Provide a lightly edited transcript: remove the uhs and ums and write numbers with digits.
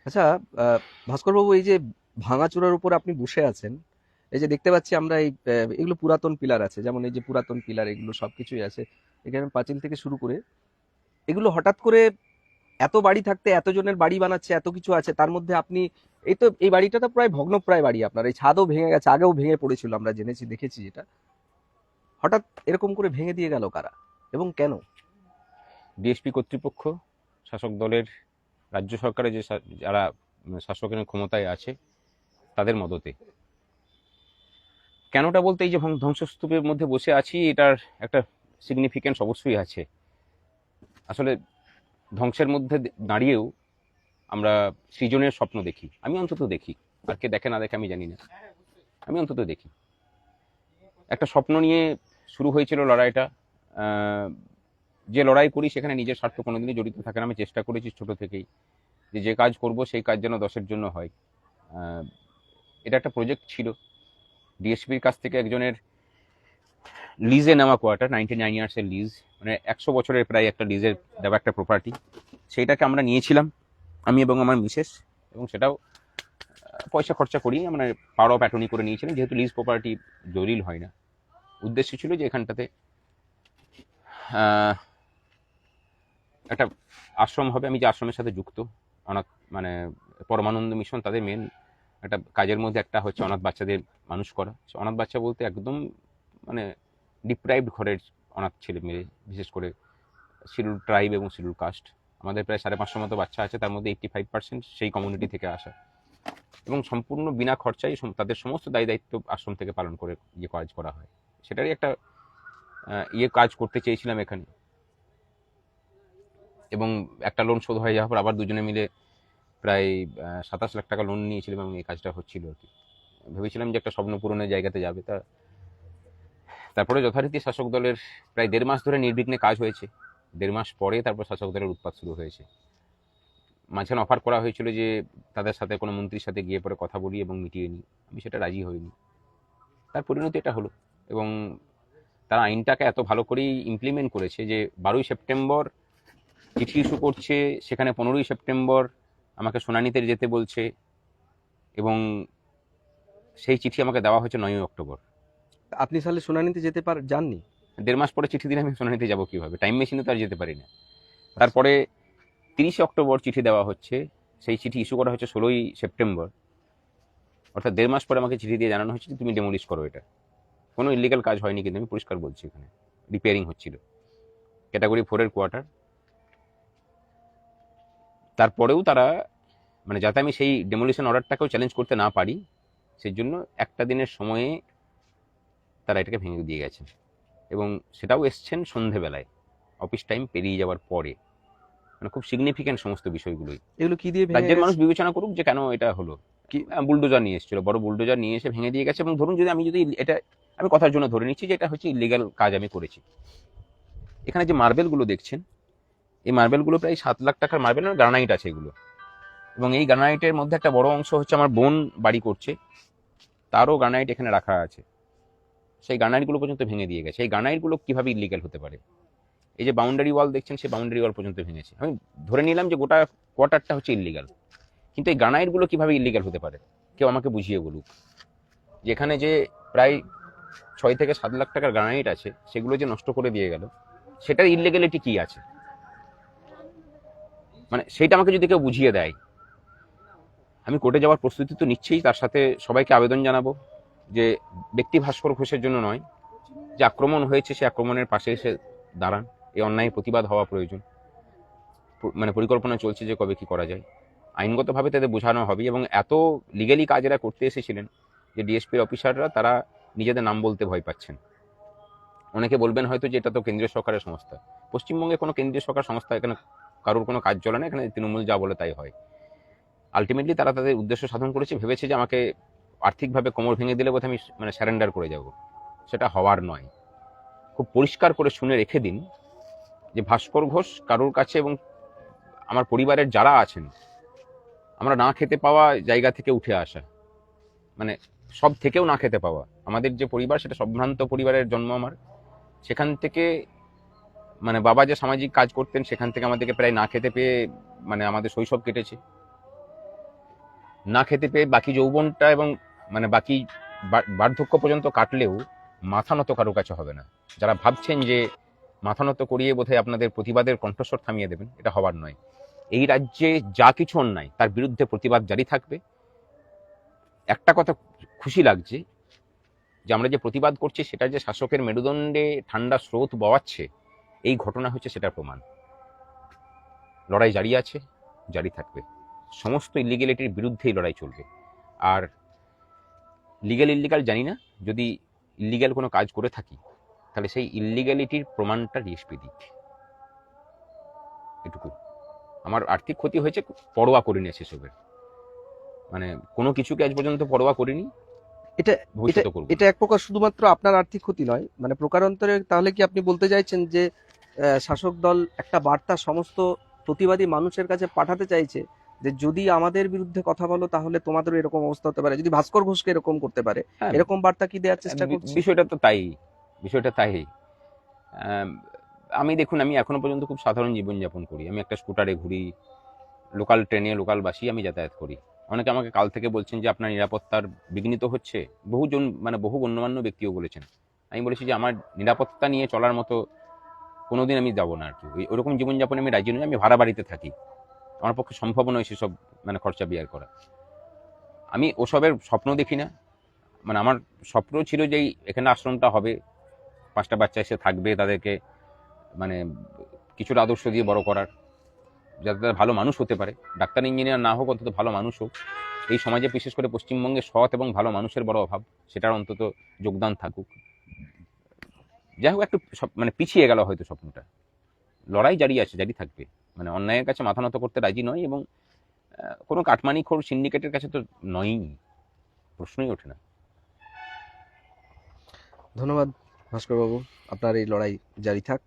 আচ্ছা, ভাস্করবাবু, এই যে ভাঙাচোরার উপর আপনি বসে আছেন, এই যে দেখতে পাচ্ছি আমরা এই এগুলো পুরাতন পিলার আছে, যেমন এই যে পুরাতন পিলার, এগুলো সবকিছুই আছে এখানে, পাঁচিল থেকে শুরু করে এগুলো হঠাৎ করে এত বাড়ি থাকতে এত জনের বাড়ি বানাচ্ছে, এত কিছু আছে তার মধ্যে আপনি এই তো এই বাড়িটা তো প্রায় ভগ্নপ্রায় বাড়ি, আপনার এই ছাদও ভেঙে গেছে, আগেও ভেঙে পড়েছিল, আমরা জেনেছি দেখেছি যেটা। হঠাৎ এরকম করে ভেঙে দিয়ে গেল কারা এবং কেন? ডিএসপি কর্তৃপক্ষ, শাসক দলের, রাজ্য সরকারের যারা শাসকের ক্ষমতায় আছে তাদের মদতে। কেনটা বলতে, এই যে ধ্বংসস্তূপের মধ্যে বসে আছি, এটার একটা সিগনিফিকেন্স অবশ্যই আছে। আসলে ধ্বংসের মধ্যে দাঁড়িয়েও আমরা সৃজনের স্বপ্ন দেখি, আমি অন্তত দেখি। আর কে দেখে না দেখে আমি জানি না, আমি অন্তত দেখি। একটা স্বপ্ন নিয়ে শুরু হয়েছিল লড়াইটা। যে লড়াই করি সেখানে নিজের স্বার্থ কোনোদিনই জড়িত থাকে না। আমি চেষ্টা করেছি ছোট থেকেই যে কাজ করব সেই কাজ যেন দশের জন্য হয়। এটা একটা প্রজেক্ট ছিল ডিএসপির কাছ থেকে, একজনের লিজে নেওয়া কোয়ার্টার, 99 ইয়ার্সের লিজ, মানে 100 বছরের প্রায় একটা লিজের দেওয়া একটা প্রপার্টি। সেইটাকে আমরা নিয়েছিলাম, আমি এবং আমার মিসেস, এবং সেটাও পয়সা খরচা করি, মানে পাওয়ার অফ অ্যাটর্নি করে নিয়েছিলাম, যেহেতু লিজ প্রপার্টি দলিল হয় না। উদ্দেশ্য ছিল যে এখানটাতে একটা আশ্রম হবে। আমি যে আশ্রমের সাথে যুক্ত, অনাথ মানে পরমানন্দ মিশন, তাদের মেন একটা কাজের মধ্যে একটা হচ্ছে অনাথ বাচ্চাদের মানুষ করা। অনাথ বাচ্চা বলতে একদম মানে ডিপ্রাইভড ঘরের অনাথ ছেলে মেয়ে, বিশেষ করে শিডিউল ট্রাইব এবং শিডিউল কাস্ট। আমাদের প্রায় 550 মতো বাচ্চা আছে, তার মধ্যে 85% সেই কমিউনিটি থেকে আসা, এবং সম্পূর্ণ বিনা খরচায় তাদের সমস্ত দায় দায়িত্ব আশ্রম থেকে পালন করে কাজ করা হয়। সেটারই একটা কাজ করতে চেয়েছিলাম এখানে। এবং একটা লোন শোধ হয়ে যাওয়ার পর আবার দুজনে মিলে প্রায় 27 লাখ টাকা লোন নিয়েছিলাম, এবং এই কাজটা হচ্ছিল আর কি। ভেবেছিলাম যে একটা স্বপ্ন পূরণের জায়গাতে যাবে। তারপরে যথারীতি শাসক দলের প্রায় 1.5 মাস ধরে নির্বিঘ্নে কাজ হয়েছে। 1.5 মাস পরে তারপর শাসক দলের উৎপাত শুরু হয়েছে। মাঝখানে অফার করা হয়েছিল যে তাদের সাথে কোনো মন্ত্রীর সাথে গিয়ে পরে কথা বলি এবং মিটিয়ে নিই। আমি সেটা রাজি হইনি। তার পরিণতি এটা হলো। এবং তারা আইনটাকে এত ভালো করেই ইমপ্লিমেন্ট করেছে যে 12ই সেপ্টেম্বর চিঠি ইস্যু করছে, সেখানে 15ই সেপ্টেম্বর আমাকে শুনানিতে যেতে বলছে, এবং সেই চিঠি আমাকে দেওয়া হয়েছে 9ই অক্টোবর। আপনি তাহলে শুনানিতে যাননি? 1.5 মাস পরে চিঠি দিলে আমি শুনানিতে যাবো কিভাবে? টাইম মেশিনে তো আর যেতে পারি না। আচ্ছা। তারপরে 30ই অক্টোবর চিঠি দেওয়া হচ্ছে, সেই চিঠি ইস্যু করা হচ্ছে 16ই সেপ্টেম্বর। অর্থাৎ 1.5 মাস পরে আমাকে চিঠি দিয়ে জানানো হচ্ছে যে তুমি ডেমোলিশ করো এটা। কোনো ইলিগাল কাজ হয়নি, কিন্তু আমি পরিষ্কার বলছি, এখানে রিপেয়ারিং হচ্ছিল, ক্যাটাগরি 4-এর কোয়ার্টার। তারপরেও তারা, মানে যাতে আমি সেই ডেমোলিশন অর্ডারটাকেও চ্যালেঞ্জ করতে না পারি, সেই জন্য একটা দিনের সময়ে তারা এটাকে ভেঙে দিয়ে গেছেন। এবং সেটাও এসছেন সন্ধেবেলায়, অফিস টাইম পেরিয়ে যাওয়ার পরে। মানে খুব সিগনিফিক্যান্ট সমস্ত বিষয়গুলোই। এগুলো কি দিয়ে ভেঙে রাজ্যের মানুষ গেছে? বিবেচনা করুক যে কেন এটা হলো। কি? বুলডোজার নিয়ে এসেছিল, বড় বুলডোজার নিয়ে এসে ভেঙে দিয়ে গেছে। এবং ধরুন, যদি এটা, আমি কথার জন্য ধরে নিচ্ছি যে এটা হচ্ছে ইলিগাল কাজ আমি করেছি। এখানে যে মার্বেলগুলো দেখছেন, এই মার্বেলগুলো প্রায় 7 লাখ টাকার মার্বেল, গ্রানাইট আছে এগুলো। এবং এই গ্রানাইটের মধ্যে একটা বড় অংশ হচ্ছে আমার বোন বাড়ি করছে, তারও গ্রানাইট এখানে রাখা আছে। সেই গ্রানাইটগুলো পর্যন্ত ভেঙে দিয়ে গেছে। এই গ্রানাইটগুলো কিভাবে ইলিগাল হতে পারে? এই যে বাউন্ডারি ওয়াল দেখছেন, সেই বাউন্ডারি ওয়াল পর্যন্ত ভেঙেছে। আমি ধরে নিলাম যে গোটা কোয়ার্টারটা হচ্ছে ইলিগাল, কিন্তু এই গ্রানাইটগুলো কিভাবে ইলিগাল হতে পারে? কেউ আমাকে বুঝিয়ে বলুক। যেখানে যে প্রায় 6 থেকে 7 লাখ টাকার গ্রানাইট আছে, সেগুলো যে নষ্ট করে দিয়ে গেল, সেটার ইলিগালিটি কি আছে? মানে সেইটা আমাকে যদি কেউ বুঝিয়ে দেয়। আমি কোর্টে যাওয়ার প্রস্তুতি তো নিচ্ছেই, তার সাথে সবাইকে আবেদন জানাবো যে ব্যক্তি ভাস্কর ঘোষের জন্য নয়, যে আক্রমণ হয়েছে সে আক্রমণের পাশে এসে দাঁড়ান। এই অন্যায় প্রতিবাদ হওয়া প্রয়োজন। মানে পরিকল্পনা চলছে যে কবে কি করা যায়। আইনগতভাবে তাদের বোঝানো হবে। এবং এত লিগালি কাজ এরা করতে এসেছিলেন যে ডিএসপির অফিসাররা, তারা নিজেদের নাম বলতে ভয় পাচ্ছেন। অনেকে বলবেন হয়তো যে এটা তো কেন্দ্রীয় সরকারের সংস্থা। পশ্চিমবঙ্গে কোনো কেন্দ্রীয় সরকার সংস্থা, এখানে কারোর কোনো কাজ চলে না। এখানে তৃণমূল যা বলে তাই হয়। আলটিমেটলি তারা তাদের উদ্দেশ্য সাধন করেছে, ভেবেছে যে আমাকে আর্থিকভাবে কোমর ভেঙে দিলে বোধহয় আমি মানে স্যারেন্ডার করে যাব। সেটা হওয়ার নয়। খুব পরিষ্কার করে শুনে রেখে দিন যে ভাস্কর ঘোষ কারোর কাছে, এবং আমার পরিবারের যারা আছেন, আমরা না খেতে পাওয়া জায়গা থেকে উঠে আসা, মানে সব থেকেও না খেতে পাওয়া। আমাদের যে পরিবার, সেটা সম্ভ্রান্ত পরিবারের জন্ম আমার। সেখান থেকে, মানে বাবা যে সামাজিক কাজ করতেন, সেখান থেকে আমাদেরকে প্রায় না খেতে পেয়ে মানে আমাদের শৈশব কেটেছে। না খেতে পেয়ে বাকি যৌবনটা এবং মানে বাকি বার্ধক্য পর্যন্ত কাটলেও মাথা নত কারো কাছে হবে না। যারা ভাবছেন যে মাথা নত করিয়ে বোধহয় আপনাদের প্রতিবাদের কণ্ঠস্বর থামিয়ে দেবেন, এটা হবার নয়। এই রাজ্যে যা কিছু অন্যায় তার বিরুদ্ধে প্রতিবাদ জারি থাকবে। একটা কথা খুশি লাগছে যে আমরা যে প্রতিবাদ করছি সেটা যে শাসকের মেরুদণ্ডে ঠান্ডা স্রোত বওয়াচ্ছে, এই ঘটনা হচ্ছে সেটার প্রমাণ। লড়াই জারি আছে, জারি থাকবে। সমস্ত ইলিগ্যালিটির বিরুদ্ধেই লড়াই চলবে। আর লিগ্যাল ইল্লিগাল জানি না, যদি ইল্লিগ্যাল কোনো কাজ করে থাকি তাহলে সেই ইল্লিগ্যালিটির প্রমাণটা ডিএসপি দিক। এটুকু। আমার আর্থিক ক্ষতি হয়েছে, পরোয়া করিনি সেসবের, মানে কোনো কিছুকে আজ পর্যন্ত পরোয়া করিনি, এটা এটা ভবিষ্যতে করবো না। এটা এক প্রকার শুধুমাত্র আপনার আর্থিক ক্ষতি নয়, মানে প্রকারান্তরে তাহলে কি আপনি বলতে চাইছেন যে শাসক দল একটা বার্তা সমস্ত প্রতিবাদী মানুষের কাছে পাঠাতে চাইছে যে যদি আমাদের বিরুদ্ধে কথা বলো তাহলে তোমাদেরও এরকম অবস্থা হতে পারে, যদি ভাস্কর ঘোষকে এরকম করতে পারে, হ্যাঁ, এরকম বার্তা কি দেওয়ার চেষ্টা করছে? বিষয়টা তো তাই, বিষয়টা তাই। আমি দেখুন, আমি এখনো পর্যন্ত খুব সাধারণ জীবনযাপন করি। আমি একটা স্কুটারে ঘুরি, লোকাল ট্রেনে লোকাল বাসেই আমি যাতায়াত করি। অনেকে আমাকে কাল থেকে বলছেন যে আপনার নিরাপত্তার বিঘ্নিত হচ্ছে, বহুজন মানে বহু গণ্যমান্য ব্যক্তিও বলেছেন। আমি বলেছি যে আমার নিরাপত্তা নিয়ে চলার মতো কোনোদিন আমি যাবো না আর কি। ওইরকম জীবনযাপনে আমি রাজি নই। আমি ভাড়া বাড়িতে থাকি, আমার পক্ষে সম্ভব নয় সেসব মানে খরচা বিয়ার করা। আমি ওসবের স্বপ্ন দেখি না। মানে আমার স্বপ্ন ছিল যে এখানে আশ্রমটা হবে, 5টা বাচ্চা এসে থাকবে, তাদেরকে মানে কিছুটা আদর্শ দিয়ে বড় করার, যাতে তারা ভালো মানুষ হতে পারে। ডাক্তার ইঞ্জিনিয়ার না হোক, অন্তত ভালো মানুষ হোক। এই সমাজে বিশেষ করে পশ্চিমবঙ্গে সৎ এবং ভালো মানুষের বড় অভাব, সেটার অন্তত যোগদান থাকুক। যাই হোক, একটু মানে পিছিয়ে গেল হয়তো স্বপ্নটা। লড়াই জারি আছে, জারি থাকবে। মানে অন্যায়ের কাছে মাথা নত করতে রাজি নয়, এবং কোনো কাটমানিখোর সিন্ডিকেটের কাছে তো নয়ই, প্রশ্নই ওঠে না। ধন্যবাদ ভাস্কর বাবু, আপনার এই লড়াই জারি থাক।